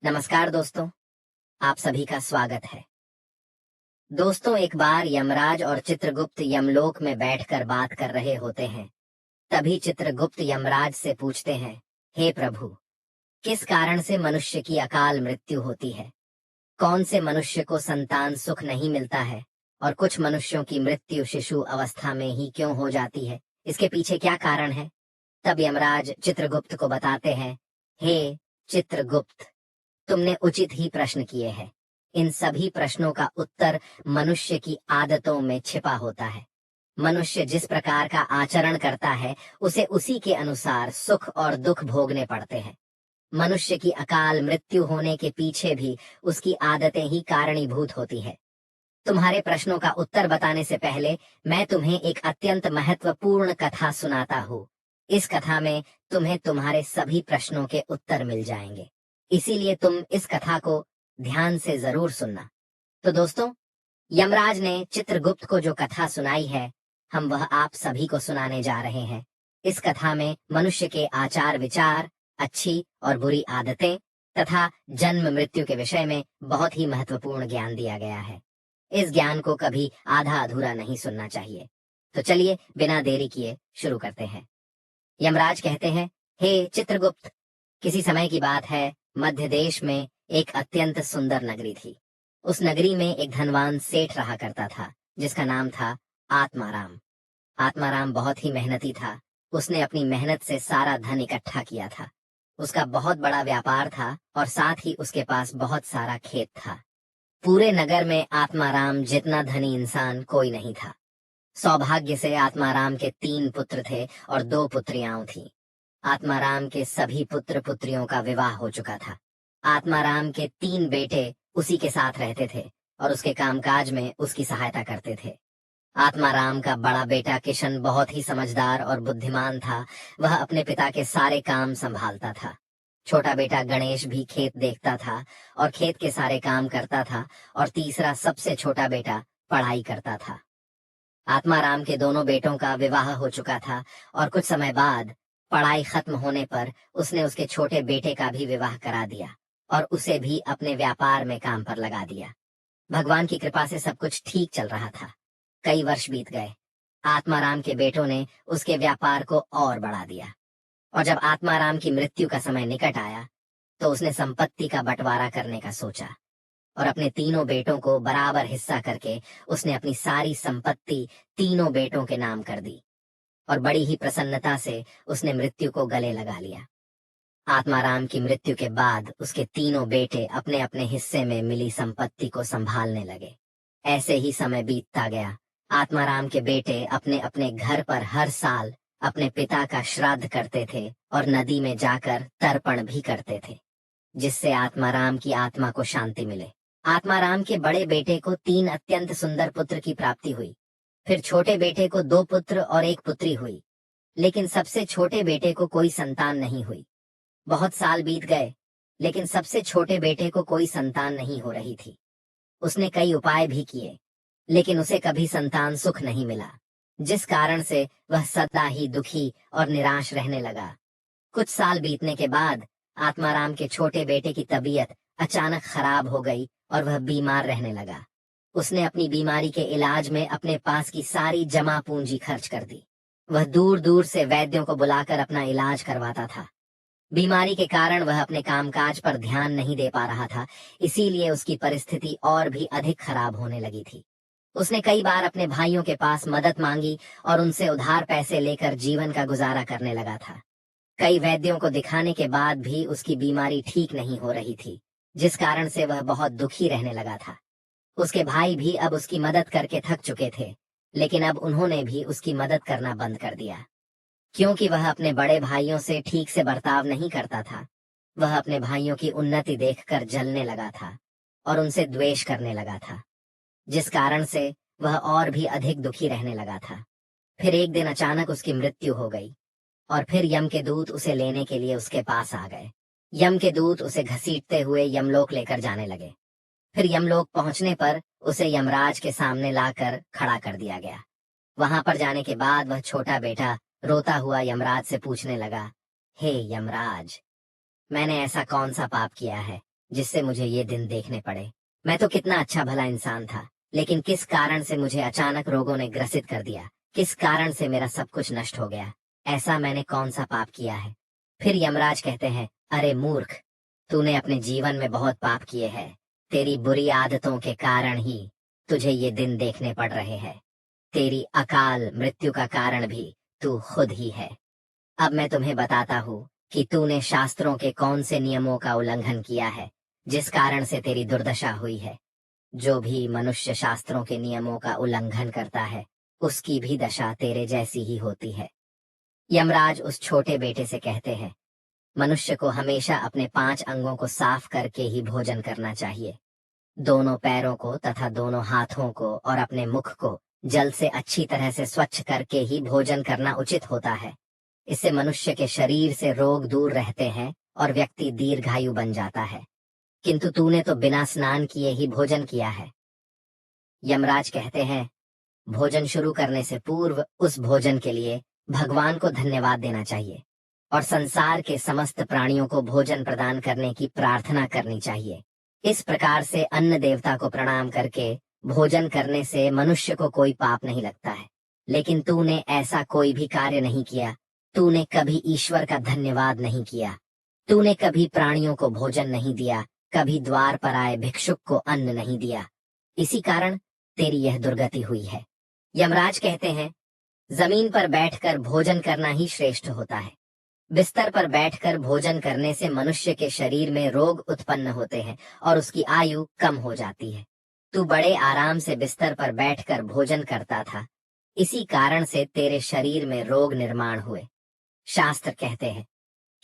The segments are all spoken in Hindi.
नमस्कार दोस्तों, आप सभी का स्वागत है। दोस्तों, एक बार यमराज और चित्रगुप्त यमलोक में बैठकर बात कर रहे होते हैं। तभी चित्रगुप्त यमराज से पूछते हैं, हे प्रभु, किस कारण से मनुष्य की अकाल मृत्यु होती है? कौन से मनुष्य को संतान सुख नहीं मिलता है और कुछ मनुष्यों की मृत्यु शिशु अवस्था में ही क्यों हो जाती है? इसके पीछे क्या कारण है? तब यमराज चित्रगुप्त को बताते हैं, हे चित्रगुप्त, तुमने उचित ही प्रश्न किए हैं। इन सभी प्रश्नों का उत्तर मनुष्य की आदतों में छिपा होता है। मनुष्य जिस प्रकार का आचरण करता है, उसे उसी के अनुसार सुख और दुख भोगने पड़ते हैं। मनुष्य की अकाल मृत्यु होने के पीछे भी उसकी आदतें ही कारणीभूत होती है। तुम्हारे प्रश्नों का उत्तर बताने से पहले मैं तुम्हें एक अत्यंत महत्वपूर्ण कथा सुनाता हूँ। इस कथा में तुम्हें तुम्हारे सभी प्रश्नों के उत्तर मिल जाएंगे। इसीलिए तुम इस कथा को ध्यान से जरूर सुनना। तो दोस्तों, यमराज ने चित्रगुप्त को जो कथा सुनाई है, हम वह आप सभी को सुनाने जा रहे हैं। इस कथा में मनुष्य के आचार विचार, अच्छी और बुरी आदतें तथा जन्म मृत्यु के विषय में बहुत ही महत्वपूर्ण ज्ञान दिया गया है। इस ज्ञान को कभी आधा अधूरा नहीं सुनना चाहिए। तो चलिए बिना देरी किए शुरू करते हैं। यमराज कहते हैं, हे चित्रगुप्त, किसी समय की बात है, मध्य देश में एक अत्यंत सुंदर नगरी थी। उस नगरी में एक धनवान सेठ रहा करता था, जिसका नाम था आत्माराम। आत्माराम बहुत ही मेहनती था। उसने अपनी मेहनत से सारा धन इकट्ठा किया था। उसका बहुत बड़ा व्यापार था और साथ ही उसके पास बहुत सारा खेत था। पूरे नगर में आत्माराम जितना धनी इंसान कोई नहीं था। सौभाग्य से आत्माराम के 3 पुत्र थे और 2 पुत्रियां थीं। आत्माराम के सभी पुत्र पुत्रियों का विवाह हो चुका था। आत्माराम के 3 बेटे उसी के साथ रहते थे और उसके कामकाज में उसकी सहायता करते थे। आत्माराम का बड़ा बेटा किशन बहुत ही समझदार और बुद्धिमान था। वह अपने पिता के सारे काम संभालता था। छोटा बेटा गणेश भी खेत देखता था और खेत के सारे काम करता था। और तीसरा सबसे छोटा बेटा पढ़ाई करता था। आत्माराम के दोनों बेटों का विवाह हो चुका था और कुछ समय बाद पढ़ाई खत्म होने पर उसने उसके छोटे बेटे का भी विवाह करा दिया और उसे भी अपने व्यापार में काम पर लगा दिया। भगवान की कृपा से सब कुछ ठीक चल रहा था। कई वर्ष बीत गए। आत्माराम के बेटों ने उसके व्यापार को और बढ़ा दिया और जब आत्माराम की मृत्यु का समय निकट आया तो उसने संपत्ति का बंटवारा करने का सोचा और अपने तीनों बेटों को बराबर हिस्सा करके उसने अपनी सारी संपत्ति तीनों बेटों के नाम कर दी और बड़ी ही प्रसन्नता से उसने मृत्यु को गले लगा लिया। आत्माराम की मृत्यु के बाद उसके तीनों बेटे अपने अपने हिस्से में मिली संपत्ति को संभालने लगे। ऐसे ही समय बीतता गया। आत्माराम के बेटे अपने अपने घर पर हर साल अपने पिता का श्राद्ध करते थे और नदी में जाकर तर्पण भी करते थे, जिससे आत्माराम की आत्मा को शांति मिले। आत्माराम के बड़े बेटे को 3 अत्यंत सुंदर पुत्र की प्राप्ति हुई। फिर छोटे बेटे को 2 पुत्र और 1 पुत्री हुई, लेकिन सबसे छोटे बेटे को कोई संतान नहीं हुई। बहुत साल बीत गए, लेकिन सबसे छोटे बेटे को कोई संतान नहीं हो रही थी। उसने कई उपाय भी किए, लेकिन उसे कभी संतान सुख नहीं मिला, जिस कारण से वह सदा ही दुखी और निराश रहने लगा। कुछ साल बीतने के बाद आत्माराम के छोटे बेटे की तबीयत अचानक खराब हो गई और वह बीमार रहने लगा। उसने अपनी बीमारी के इलाज में अपने पास की सारी जमा पूंजी खर्च कर दी। वह दूर दूर से वैद्यों को बुलाकर अपना इलाज करवाता था। बीमारी के कारण वह अपने कामकाज पर ध्यान नहीं दे पा रहा था, इसीलिए उसकी परिस्थिति और भी अधिक खराब होने लगी थी। उसने कई बार अपने भाइयों के पास मदद मांगी और उनसे उधार पैसे लेकर जीवन का गुजारा करने लगा था। कई वैद्यों को दिखाने के बाद भी उसकी बीमारी ठीक नहीं हो रही थी, जिस कारण से वह बहुत दुखी रहने लगा था। उसके भाई भी अब उसकी मदद करके थक चुके थे, लेकिन अब उन्होंने भी उसकी मदद करना बंद कर दिया, क्योंकि वह अपने बड़े भाइयों से ठीक से बर्ताव नहीं करता था। वह अपने भाइयों की उन्नति देखकर जलने लगा था और उनसे द्वेष करने लगा था, जिस कारण से वह और भी अधिक दुखी रहने लगा था। फिर एक दिन अचानक उसकी मृत्यु हो गई और फिर यम के दूत उसे लेने के लिए उसके पास आ गए। यम के दूत उसे घसीटते हुए यमलोक लेकर जाने लगे। फिर यमलोक पहुंचने पर उसे यमराज के सामने लाकर खड़ा कर दिया गया। वहां पर जाने के बाद वह छोटा बेटा रोता हुआ यमराज से पूछने लगा, हे यमराज, मैंने ऐसा कौन सा पाप किया है जिससे मुझे ये दिन देखने पड़े। मैं तो कितना अच्छा भला इंसान था, लेकिन किस कारण से मुझे अचानक रोगों ने ग्रसित कर दिया, किस कारण से मेरा सब कुछ नष्ट हो गया। ऐसा मैंने कौन सा पाप किया है? फिर यमराज कहते हैं, अरे मूर्ख, तूने अपने जीवन में बहुत पाप किए हैं। तेरी बुरी आदतों के कारण ही तुझे ये दिन देखने पड़ रहे हैं। तेरी अकाल मृत्यु का कारण भी तू खुद ही है। अब मैं तुम्हें बताता हूँ कि तूने शास्त्रों के कौन से नियमों का उल्लंघन किया है, जिस कारण से तेरी दुर्दशा हुई है। जो भी मनुष्य शास्त्रों के नियमों का उल्लंघन करता है, उसकी भी दशा तेरे जैसी ही होती है। यमराज उस छोटे बेटे से कहते हैं, मनुष्य को हमेशा अपने 5 अंगों को साफ करके ही भोजन करना चाहिए। दोनों पैरों को तथा दोनों हाथों को और अपने मुख को जल से अच्छी तरह से स्वच्छ करके ही भोजन करना उचित होता है। इससे मनुष्य के शरीर से रोग दूर रहते हैं और व्यक्ति दीर्घायु बन जाता है। किंतु तूने तो बिना स्नान किए ही भोजन किया है। यमराज कहते हैं, भोजन शुरू करने से पूर्व उस भोजन के लिए भगवान को धन्यवाद देना चाहिए और संसार के समस्त प्राणियों को भोजन प्रदान करने की प्रार्थना करनी चाहिए। इस प्रकार से अन्न देवता को प्रणाम करके भोजन करने से मनुष्य को कोई पाप नहीं लगता है। लेकिन तूने ऐसा कोई भी कार्य नहीं किया। तूने कभी ईश्वर का धन्यवाद नहीं किया। तूने कभी प्राणियों को भोजन नहीं दिया, कभी द्वार पर आए भिक्षुक को अन्न नहीं दिया। इसी कारण तेरी यह दुर्गति हुई है। यमराज कहते हैं, जमीन पर बैठकर भोजन करना ही श्रेष्ठ होता है। बिस्तर पर बैठकर भोजन करने से मनुष्य के शरीर में रोग उत्पन्न होते हैं और उसकी आयु कम हो जाती है। तू बड़े आराम से बिस्तर पर बैठकर भोजन करता था, इसी कारण से तेरे शरीर में रोग निर्माण हुए। शास्त्र कहते हैं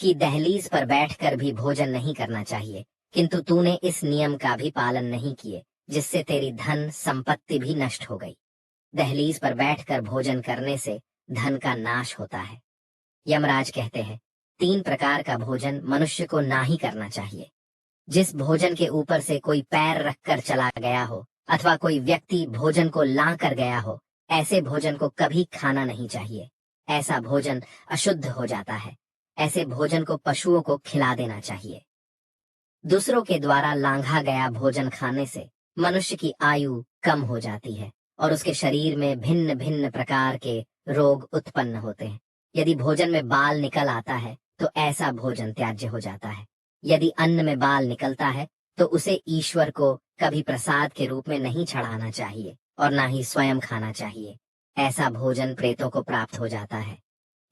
कि दहलीज पर बैठकर भी भोजन नहीं करना चाहिए, किंतु तूने इस नियम का भी पालन नहीं किए, जिससे तेरी धन संपत्ति भी नष्ट हो गई। दहलीज पर बैठकर भोजन करने से धन का नाश होता है। यमराज कहते हैं, 3 प्रकार का भोजन मनुष्य को ना ही करना चाहिए। जिस भोजन के ऊपर से कोई पैर रखकर चला गया हो अथवा कोई व्यक्ति भोजन को ला कर गया हो, ऐसे भोजन को कभी खाना नहीं चाहिए। ऐसा भोजन अशुद्ध हो जाता है। ऐसे भोजन को पशुओं को खिला देना चाहिए। दूसरों के द्वारा लांघा गया भोजन खाने से मनुष्य की आयु कम हो जाती है और उसके शरीर में भिन्न भिन्न प्रकार के रोग उत्पन्न होते हैं। यदि भोजन में बाल निकल आता है तो ऐसा भोजन त्याज्य हो जाता है। यदि अन्न में बाल निकलता है तो उसे ईश्वर को कभी प्रसाद के रूप में नहीं चढ़ाना चाहिए और ना ही स्वयं खाना चाहिए। ऐसा भोजन प्रेतों को प्राप्त हो जाता है।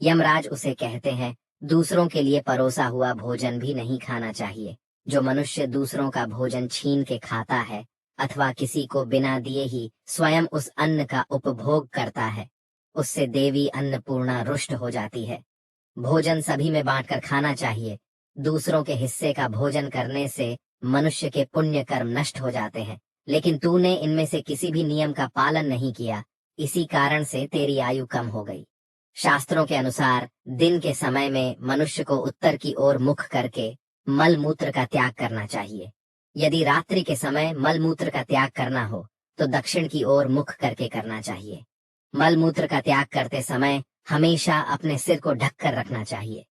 यमराज उसे कहते हैं, दूसरों के लिए परोसा हुआ भोजन भी नहीं खाना चाहिए। जो मनुष्य दूसरों का भोजन छीन के खाता है अथवा किसी को बिना दिए ही स्वयं उस अन्न का उपभोग करता है, उससे देवी अन्नपूर्णा रुष्ट हो जाती है। भोजन सभी में बांटकर खाना चाहिए। दूसरों के हिस्से का भोजन करने से मनुष्य के पुण्य कर्म नष्ट हो जाते हैं, लेकिन तूने इनमें से किसी भी नियम का पालन नहीं किया, इसी कारण से तेरी आयु कम हो गई। शास्त्रों के अनुसार दिन के समय में मनुष्य को उत्तर की ओर मुख करके मल मूत्र का त्याग करना चाहिए। यदि रात्रि के समय मल मूत्र का त्याग करना हो तो दक्षिण की ओर मुख करके करना चाहिए। मल मूत्र का त्याग करते समय हमेशा अपने सिर को ढककर रखना चाहिए।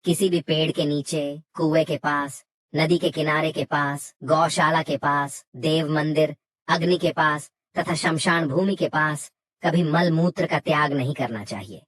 किसी भी पेड़ के नीचे, कुएं के पास, नदी के किनारे के पास, गौशाला के पास, देव मंदिर, अग्नि के पास तथा शमशान भूमि के पास कभी मल मूत्र का त्याग नहीं करना चाहिए।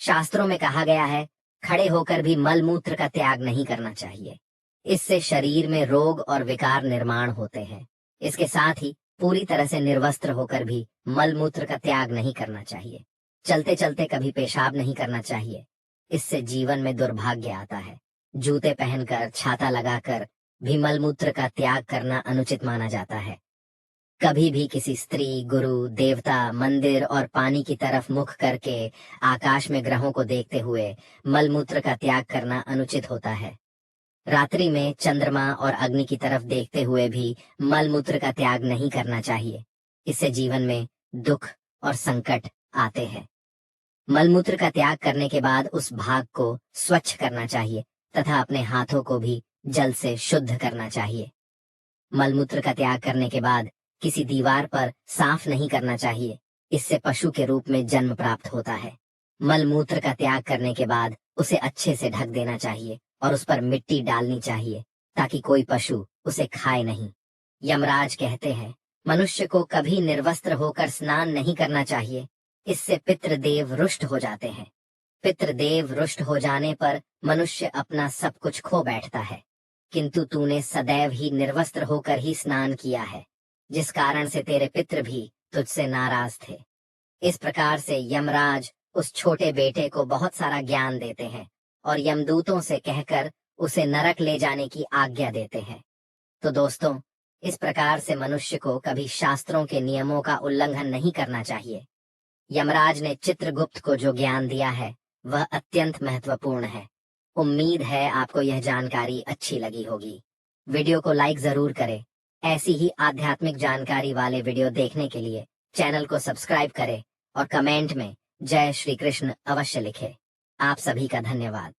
शास्त्रों में कहा गया है, खड़े होकर भी मल मूत्र का त्याग नहीं करना चाहिए। इससे शरीर में रोग और विकार निर्माण होते हैं। इसके साथ ही पूरी तरह से निर्वस्त्र होकर भी मल मूत्र का त्याग नहीं करना चाहिए। चलते चलते कभी पेशाब नहीं करना चाहिए, इससे जीवन में दुर्भाग्य आता है। जूते पहनकर, छाता लगाकर भी मल मूत्र का त्याग करना अनुचित माना जाता है। कभी भी किसी स्त्री, गुरु, देवता, मंदिर और पानी की तरफ मुख करके आकाश में ग्रहों को देखते हुए मल मूत्र का त्याग करना अनुचित होता है। रात्रि में चंद्रमा और अग्नि की तरफ देखते हुए भी मल मूत्र का त्याग नहीं करना चाहिए। इससे जीवन में दुख और संकट आते हैं। मल मूत्र का त्याग करने के बाद उस भाग को स्वच्छ करना चाहिए तथा अपने हाथों को भी जल से शुद्ध करना चाहिए। मल मूत्र का त्याग करने के बाद किसी दीवार पर साफ नहीं करना चाहिए, इससे पशु के रूप में जन्म प्राप्त होता है। मल मूत्र का त्याग करने के बाद उसे अच्छे से ढक देना चाहिए और उस पर मिट्टी डालनी चाहिए, ताकि कोई पशु उसे खाए नहीं। यमराज कहते हैं, मनुष्य को कभी निर्वस्त्र होकर स्नान नहीं करना चाहिए, इससे पितृदेव रुष्ट हो जाते हैं। पितृदेव रुष्ट हो जाने पर मनुष्य अपना सब कुछ खो बैठता है। किंतु तूने सदैव ही निर्वस्त्र होकर ही स्नान किया है, जिस कारण से तेरे पितृ भी तुझसे नाराज थे। इस प्रकार से यमराज उस छोटे बेटे को बहुत सारा ज्ञान देते हैं और यमदूतों से कहकर उसे नरक ले जाने की आज्ञा देते हैं। तो दोस्तों, इस प्रकार से मनुष्य को कभी शास्त्रों के नियमों का उल्लंघन नहीं करना चाहिए। यमराज ने चित्रगुप्त को जो ज्ञान दिया है वह अत्यंत महत्वपूर्ण है। उम्मीद है आपको यह जानकारी अच्छी लगी होगी। वीडियो को लाइक जरूर करें। ऐसी ही आध्यात्मिक जानकारी वाले वीडियो देखने के लिए चैनल को सब्सक्राइब करें और कमेंट में जय श्री कृष्ण अवश्य लिखें। आप सभी का धन्यवाद।